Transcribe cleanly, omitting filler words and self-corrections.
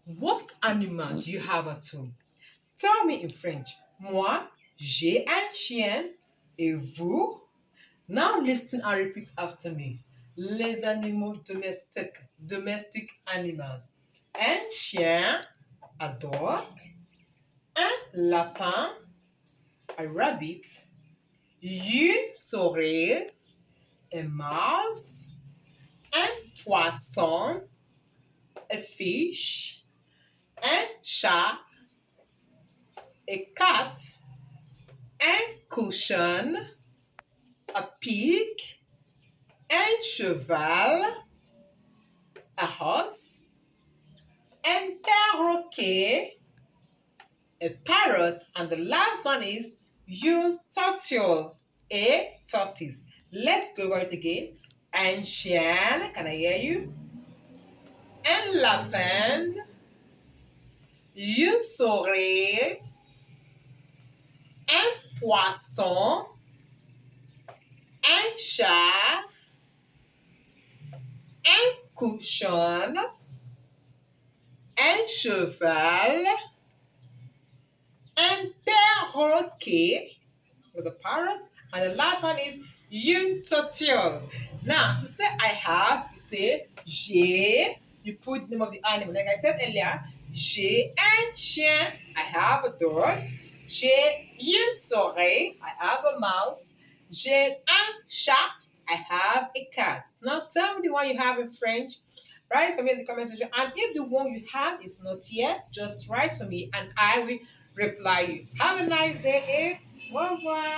What animal do you have at home? Tell me in French. Moi, j'ai un chien. Et vous? Now listen and repeat after me. Les animaux domestiques, domestic animals. Un chien, a dog. Un lapin, a rabbit. Une souris, a mouse. Un poisson, a fish. Un chat, a cat. Un cochon, a pig. Un cheval, a horse. Un perroquet, a parrot. And the last one is une tortue, a tortoise. Let's go over it again. Un chien, can I hear you? Un lapin, une souris, un poisson, un chat, un cochon, un cheval, un perroquet with a parrot, and the last one is une tortue. Now, to say I have, you say j'ai, you put the name of the animal. Like I said earlier, j'ai un chien, I have a dog. J'ai une souris, I have a mouse. J'ai un chat, I have a cat. Now tell me the one you have in French. Write for me in the comment section. And if the one you have is not here, just write for me and I will reply you. Have a nice day. Au revoir.